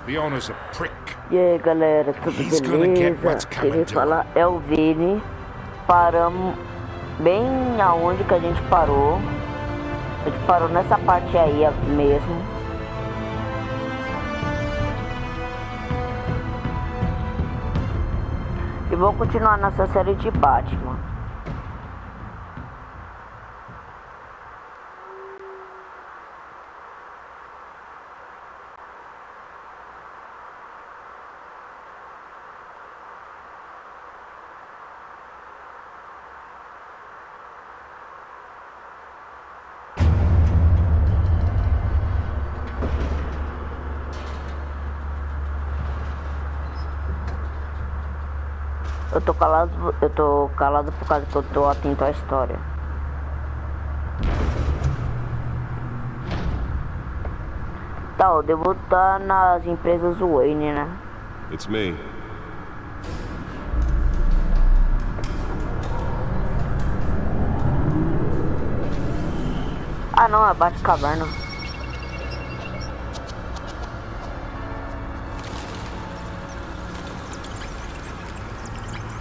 The owner's a prick. E aí galera, tudo beleza? Quem fala é o Vini. Paramos bem aonde que a gente parou. A gente parou nessa parte aí mesmo. E vou continuar nessa série de Batman. Eu tô calado por causa que eu tô atento à história. Tá, eu devo estar nas empresas Wayne, né? It's me. Ah não, é Batcaverna.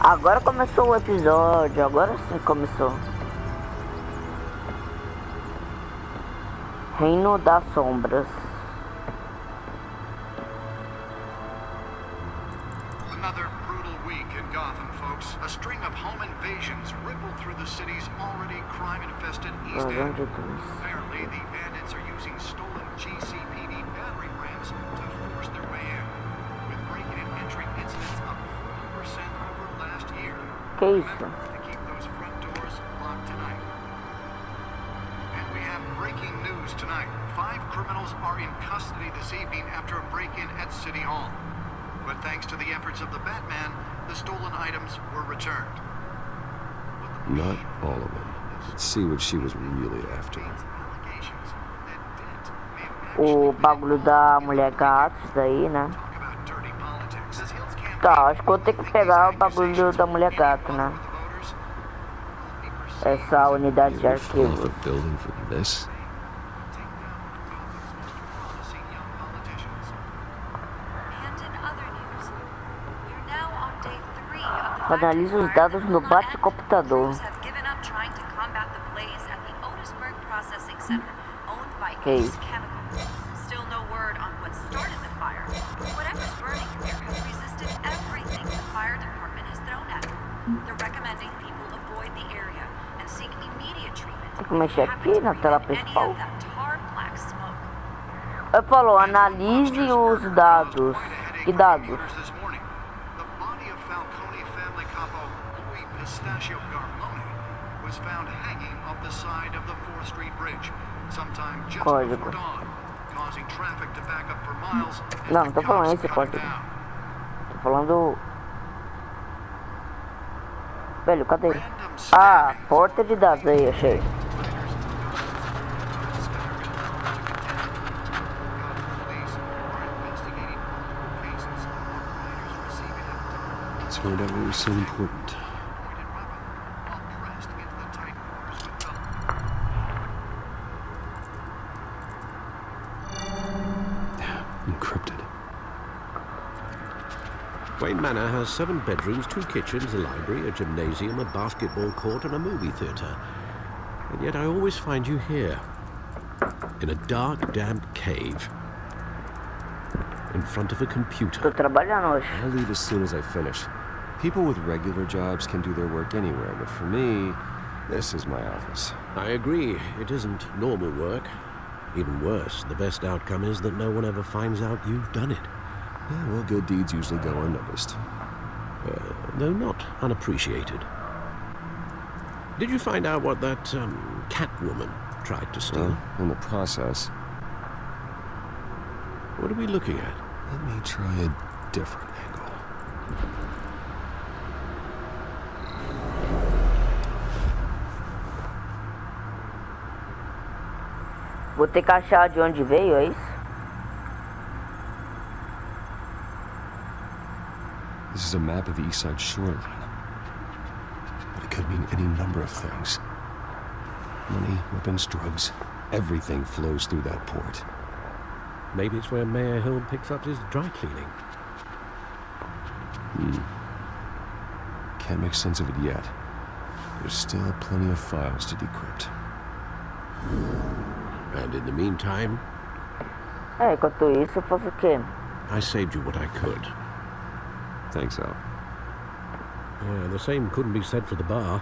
Agora começou o episódio, agora sim começou. Reino das Sombras. Another brutal week in Gotham, folks. A string of home invasions rippled through the city's already crime-infested East End. Apparently, the bandits are using stolen GCPD battery rams to force their way in, with breaking and entering incidents up 40% over last year. Que isso? Remember to keep those front doors locked tonight. And we have breaking news tonight. 5 criminals are in custody this evening after a break-in at City Hall. But thanks to the efforts of the Batman, the stolen items were returned. Not all of them. Let's see what she was really after. O bagulho da mulher gato, isso daí, né? Tá, acho que eu vou ter que pegar o bagulho da mulher gato, né? Essa unidade de arquivos. Analisa os dados no bate-computador. Que isso? Tem que mexer aqui na tela principal. Ele falou, analise os dados. Que dados? Código. Não, não tô falando esse código. Tô falando... Velho, cadê? Ah, porta de dados aí, achei. Let's find out what was so important. Encrypted. Wayne Manor has 7 bedrooms, 2 kitchens, a library, a gymnasium, a basketball court, and a movie theatre. And yet I always find you here, in a dark, damp cave, in front of a computer. Tô trabalhando hoje. I'll leave as soon as I finish. People with regular jobs can do their work anywhere, but for me, this is my office. I agree, it isn't normal work. Even worse, the best outcome is that no one ever finds out you've done it. Yeah, well, good deeds usually go unnoticed. Though not unappreciated. Did you find out what that, Catwoman tried to steal? Well, in the process. What are we looking at? Let me try a different angle. Vou ter que achar de onde veio, é isso? This is a map of the East Side shoreline. But it could mean any number of things. Money, weapons, drugs, everything flows through that port. Maybe it's where Mayor Hill picks up his dry cleaning. Can't make sense of it yet. There's still plenty of files to decrypt. And in the meantime, enquanto isso, eu faço o quê? I saved you what I could. Thanks, Al. The same couldn't be said for the bar.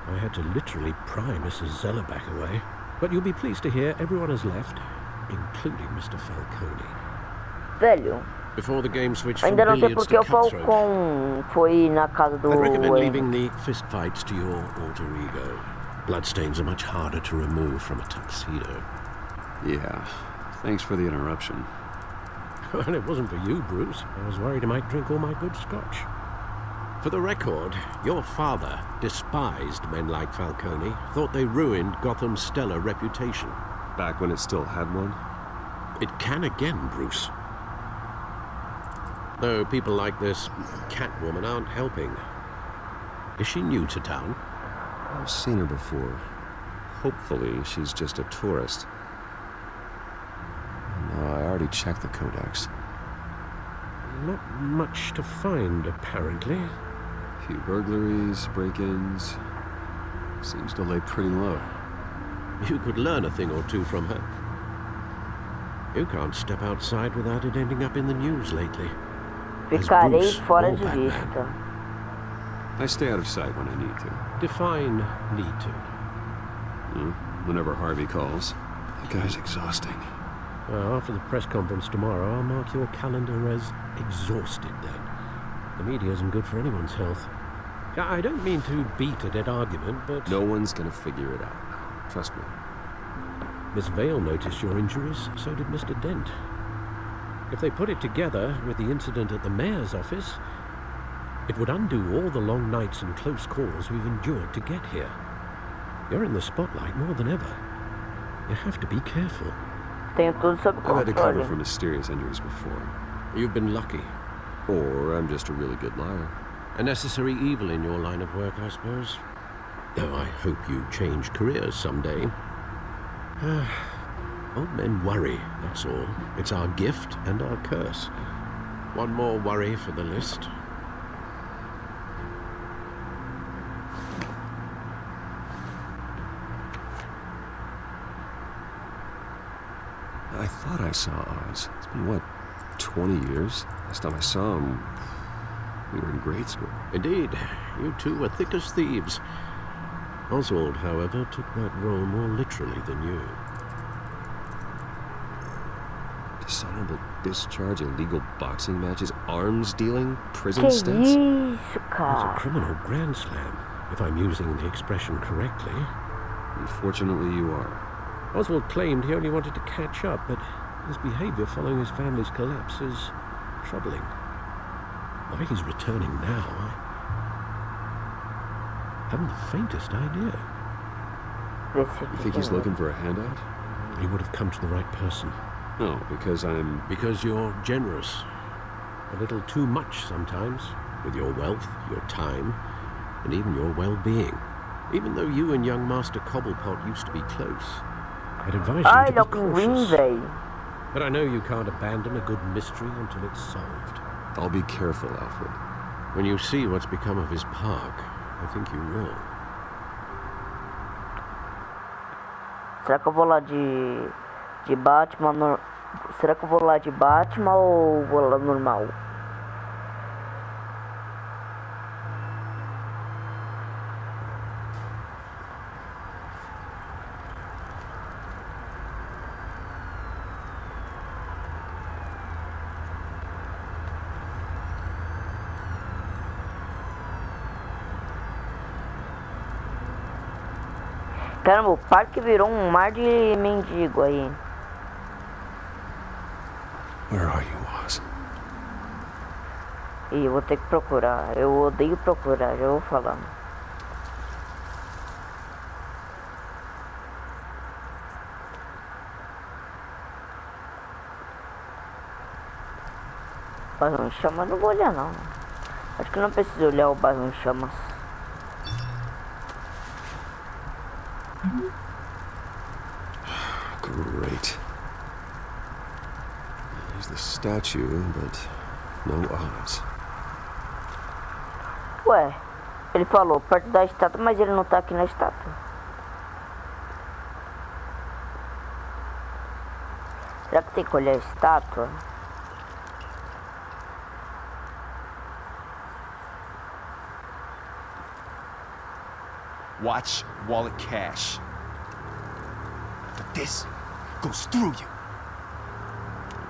I had to literally pry Mrs. Zeller back away. But you'll be pleased to hear everyone has left, including Mr. Falcone. Velho, Before the game switched from ainda não sei billiards porque to o cutthroat, Falcon foi na casa do I'd recommend Wayne. leaving the fistfights to your alter ego. Bloodstains are much harder to remove from a tuxedo. Yeah. Thanks for the interruption. Well, it wasn't for you, Bruce. I was worried I might drink all my good scotch. For the record, your father despised men like Falcone, thought they ruined Gotham's stellar reputation. Back when it still had one? It can again, Bruce. Though people like this Catwoman aren't helping. Is she new to town? I've seen her before. Hopefully, she's just a tourist. No, I already checked the codex. Not much to find, apparently. A few burglaries, break-ins. Seems to lay pretty low. You could learn a thing or two from her. You can't step outside without it ending up in the news lately. As Ficarei Bruce fora or de Batman. vista. I stay out of sight when I need to. Define need to. Whenever Harvey calls. That guy's exhausting. Well, after the press conference tomorrow, I'll mark your calendar as exhausted then. The media isn't good for anyone's health. I don't mean to beat a dead argument, but... No one's gonna figure it out. Trust me. Miss Vale noticed your injuries, so did Mr. Dent. If they put it together with the incident at the mayor's office, it would undo all the long nights and close calls we've endured to get here. You're in the spotlight more than ever. You have to be careful. Tenho tudo sob I've had to cover controle. for mysterious injuries before. You've been lucky. Or I'm just a really good liar. A necessary evil in your line of work, I suppose. Though I hope you change careers someday. Old men worry, that's all. It's our gift and our curse. One more worry for the list. I thought I saw Oz. It's been, what, 20 years? Last time I saw him, we were in grade school. Indeed, you two were thick as thieves. Oswald, however, took that role more literally than you. Dishonorable discharge, illegal boxing matches, arms dealing, prison Que stints. isso, It's a cara? criminal grand slam, if I'm using the expression correctly. Unfortunately, you are. Oswald claimed he only wanted to catch up, but his behavior following his family's collapse is troubling. Why he's returning now, I haven't the faintest idea. Vê se You think he's looking for a handout? He would have come to the right person. No, because I'm... Because you're generous. A little too much sometimes, with your wealth, your time, and even your well-being. Even though you and young Master Cobblepot used to be close, I'd advise you Ai, to ele é o be pinguim, cautious. velho. But I know you can't abandon a good mystery until it's solved. I'll be careful, Alfred. When you see what's become of his park, I think you will. Será que eu vou lá de Batman? Será que eu vou lá de Batman ou vou lá normal? Caramba, o parque virou um mar de mendigo aí. Where are you, Oz? E eu vou ter que procurar. Eu odeio procurar, já vou falando. Bairro em Chamas não vou olhar não. Acho que não preciso olhar o bairro em Chamas. Great. There's the statue, but no Oz. Ué, ele falou perto da estátua, mas ele não tá aqui na estátua. Será que tem que olhar a estátua? Watch wallet cash. But this goes through you.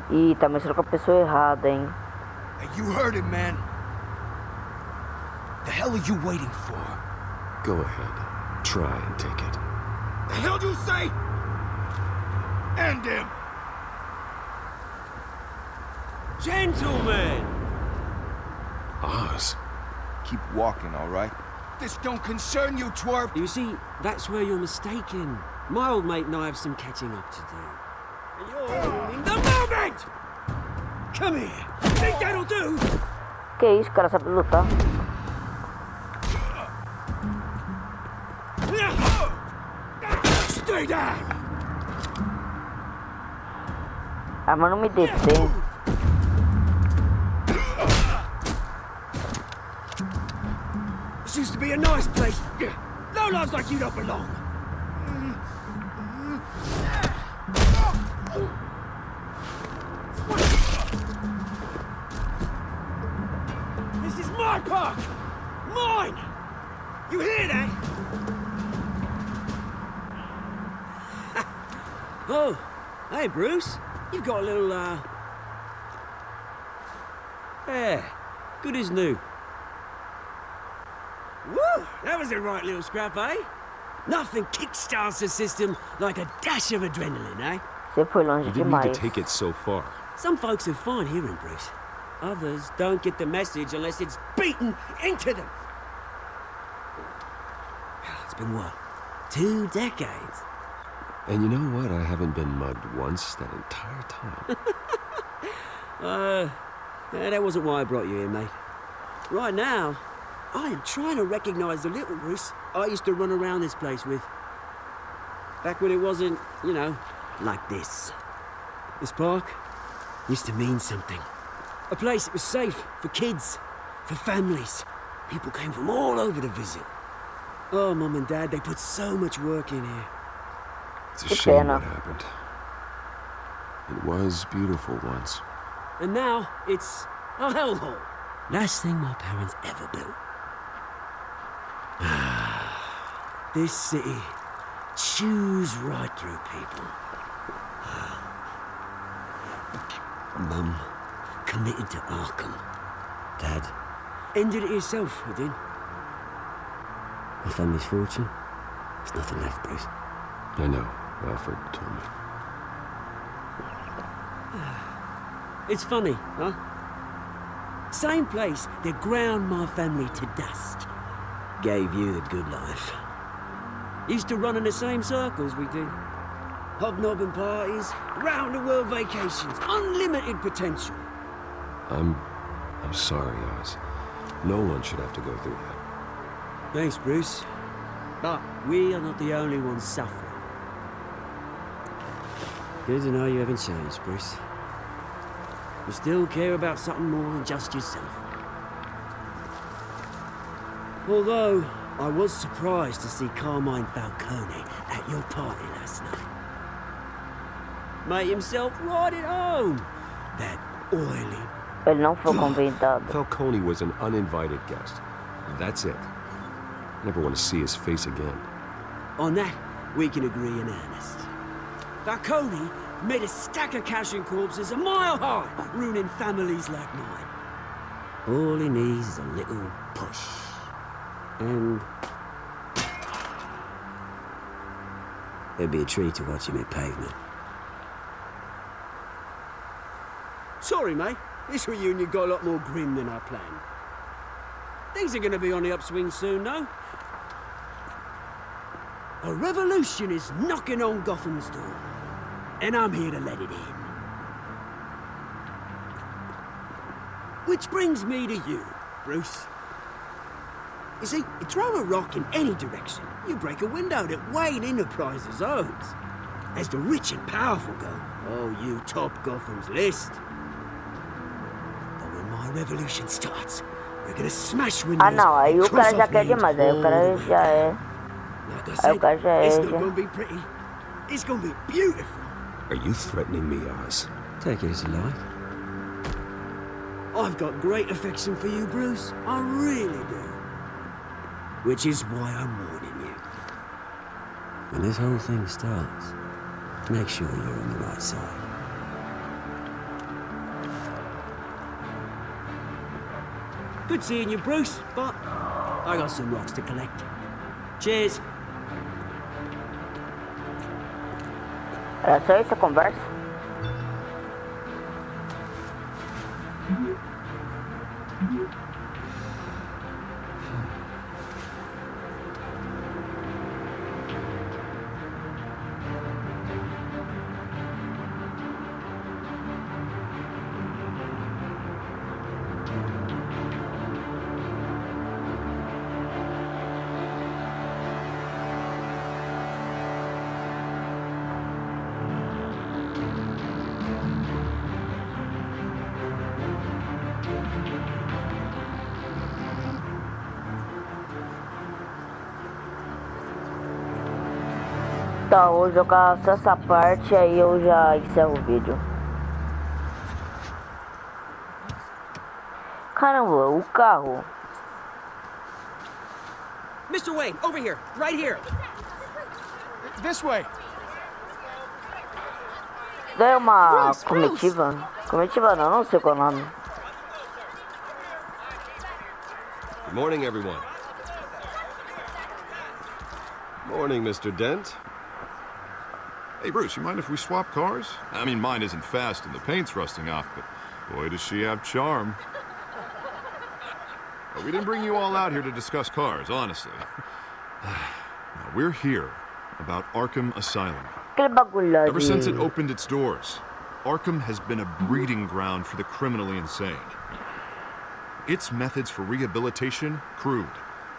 Ih, tá mexendo com a pessoa errada, hein? Hey, you heard it, man. The hell are you waiting for? Go ahead. Try and take it. The hell do you say? End him. Gentlemen! Oz? Keep walking, all right? This don't concern you, twerp. You see, that's where you're mistaken. My old mate and I have some catching up to do. And you're ruining the moment! Come here! Think that'll do? Que isso, cara sabe lutar. Stay down! Ah, mas não me detém. This used to be a nice place. No lives like you don't belong. This is my park! Mine! You hear that? Oh, hey Bruce. You've got a little, yeah, good as new. Woo! That was a right little scrap, eh? Nothing kickstarts the system like a dash of adrenaline, eh? Você foi longe You didn't need to demais. take it so far. Some folks are fine hearing, Bruce. Others don't get the message unless it's beaten into them. It's been what? 2 decades? And you know what? I haven't been mugged once that entire time. Yeah, that wasn't why I brought you here, mate. Right now, I am trying to recognize the little Bruce I used to run around this place with. Back when it wasn't, you know, like this. This park used to mean something. A place that was safe for kids, for families. People came from all over to visit. Oh, Mum and Dad, they put so much work in here. It's a Good shame banner. what happened. It was beautiful once. And now, it's a hellhole. Last thing my parents ever built. This city chews right through people. Mum committed to Arkham. Dad ended it himself, he did. My family's fortune, there's nothing left, Bruce. I know. Alfred told me. It's funny, huh? Same place that ground my family to dust. Gave you the good life. Used to run in the same circles we did. Hobnobbing parties, round-the-world vacations, unlimited potential. I'm sorry, Oz. No one should have to go through that. Thanks, Bruce. But we are not the only ones suffering. Good to know you haven't changed, Bruce. You still care about something more than just yourself. Although, I was surprised to see Carmine Falcone at your party last night. Made himself right at home. That oily... Ele não foi convidado. Falcone was an uninvited guest. That's it. Never want to see his face again. On that, we can agree in earnest. Falcone made a stack of cash and corpses a mile high, ruining families like mine. All he needs is a little push. And... it'd be a treat to watch him hit pavement. Sorry, mate. This reunion got a lot more grim than I planned. Things are gonna be on the upswing soon, though. A revolution is knocking on Gotham's door. And I'm here to let it in. Which brings me to you, Bruce. You see, you throw a rock in any direction, you break a window that Wayne Enterprises owns. As the rich and powerful go, oh, you top Gotham's list. revolution starts, we're gonna smash Ah, windows não, aí and o cross cara já off quer names demais, aí o all cara the way já down. é. Like I Aí o said, cara já it's é, not já. gonna be pretty. It's gonna be beautiful. Are you threatening me, Oz? Take it as you like. I've got great affection for you, Bruce. I really do. Which is why I'm warning you. When this whole thing starts, make sure you're on the right side. Good seeing you, Bruce, but I got some rocks to collect. Cheers. Era só isso a conversa? Tá, vou jogar só essa parte aí eu já encerro o vídeo. Caramba, o carro. Mr. Wayne, over here, right here. This way. Daí é uma Bruce, comitiva? Comitiva não sei qual é o nome. Good morning, everyone. Morning, Mr. Dent. Hey, Bruce, you mind if we swap cars? I mean, mine isn't fast and the paint's rusting off, but boy, does she have charm. But we didn't bring you all out here to discuss cars, honestly. Now, we're here about Arkham Asylum. Aquele bagulho lá Ever since it de... opened its doors, Arkham has been a breeding ground for the criminally insane. Its methods for rehabilitation, crude.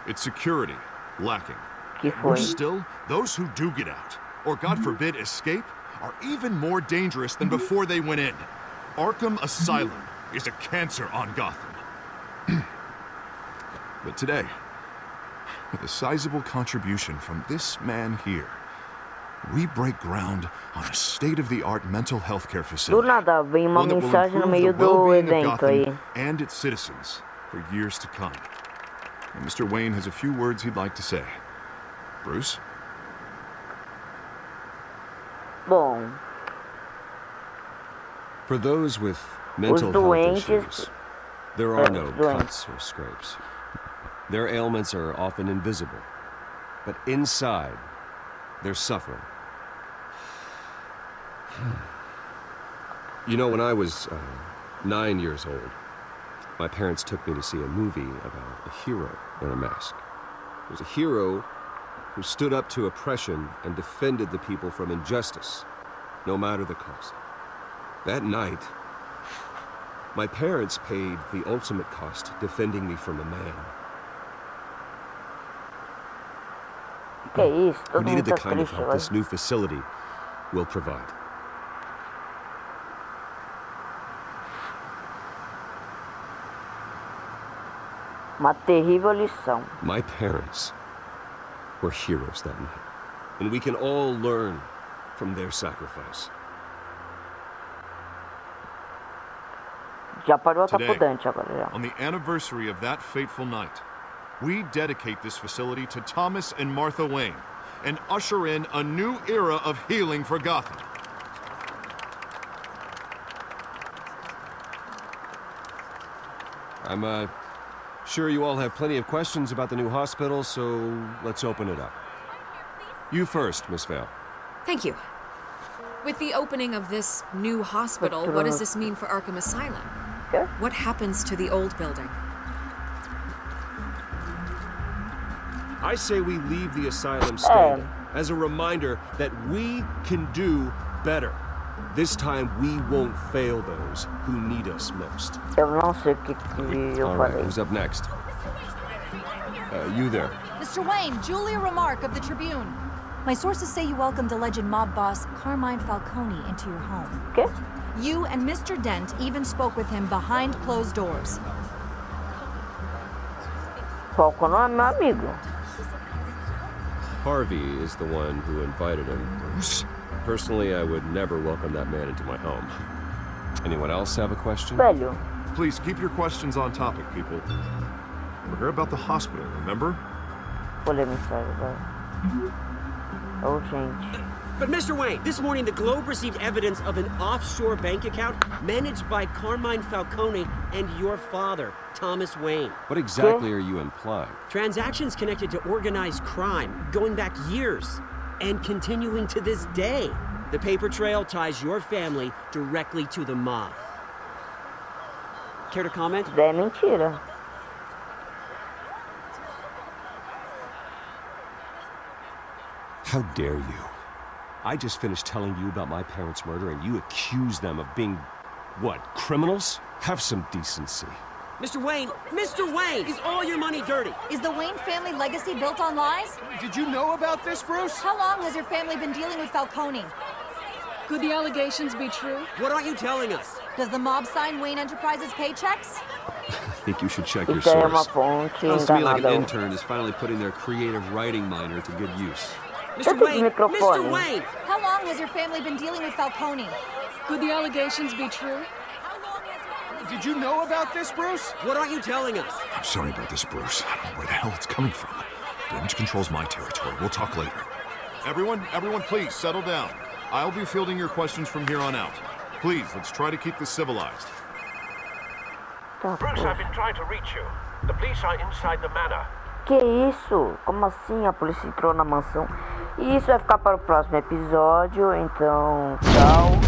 Its security, lacking. Que foi? Worse still, those who do get out, or God forbid escape, are even more dangerous than before they went in. Arkham Asylum is a cancer on Gotham. But today, with a sizable contribution from this man here, we break ground on a state-of-the-art mental health care Do facility. nada, vem uma One that will mensagem no improve meio the do well-being of evento Gotham aí. and its citizens for years to come. And Mr. Wayne has a few words he'd like to say. Bruce? Bom, For those with mental health doentes- issues, there are no doentes. cuts or scrapes. Their ailments are often invisible, but inside, they're suffering. You know, when I was 9 years old, my parents took me to see a movie about a hero in a mask. It was a hero who stood up to oppression and defended the people from injustice, no matter the cost. That night, my parents paid the ultimate cost defending me from a man que isso? who Todo needed mundo the tá kind of triste help agora. this new facility will provide. Uma terrível lição. My parents were heroes that night, and we can all learn from their sacrifice. Já pode voltar pro Today, Dante agora já. On the anniversary of that fateful night, we dedicate this facility to Thomas and Martha Wayne and usher in a new era of healing for Gotham. I'm sure you all have plenty of questions about the new hospital, so let's open it up. You first, Miss Vale. Thank you. With the opening of this new hospital, what does this mean for Arkham Asylum? Okay. What happens to the old building? I say we leave the asylum standing as a reminder that we can do better. This time we won't fail those who need us most. Eu não sei o que eu All right, falei. who's up next? You there. Mr. Wayne, Julia Remark of the Tribune. My sources say you welcomed alleged mob boss Carmine Falcone into your home. O quê? You and Mr. Dent even spoke with him behind closed doors. Foco não é meu amigo. Harvey is the one who invited him. Bruce? Personally, I would never welcome that man into my home. Anyone else have a question? Velho. Please keep your questions on topic, people. We're here about the hospital, remember? Vou ler a mensagem agora. Oh, gente. But Mr. Wayne, this morning the Globe received evidence of an offshore bank account managed by Carmine Falcone and your father, Thomas Wayne. What exactly are you implying? Transactions connected to organized crime, going back years, and continuing to this day. The paper trail ties your family directly to the mob. Care to comment? Isso daí é mentira. How dare you? I just finished telling you about my parents' murder and you accuse them of being, what, criminals? Have some decency. Mr. Wayne, is all your money dirty? Is the Wayne family legacy built on lies? Did you know about this, Bruce? How long has your family been dealing with Falcone? Could the allegations be true? What aren't you telling us? Does the mob sign Wayne Enterprises paychecks? I think you should check your Isso aí é uma source. fonte Sounds to me like an enganada. intern is finally putting their creative writing minor to good use. Mr. Esse Wayne, microfone. Mr. Wayne! How long has your family been dealing with Falcone? Could the allegations be true? Did you know about this, Bruce? What aren't you telling us? I'm sorry about this, Bruce. I don't know where the hell it's coming from. Damage control's my territory. We'll talk later. Everyone, please, settle down. I'll be fielding your questions from here on out. Please, let's try to keep this civilized. Tá, Bruce, I've been trying to reach you. The police are inside the manor. Que isso? Como assim a polícia entrou na mansão? E isso vai ficar para o próximo episódio, então tchau.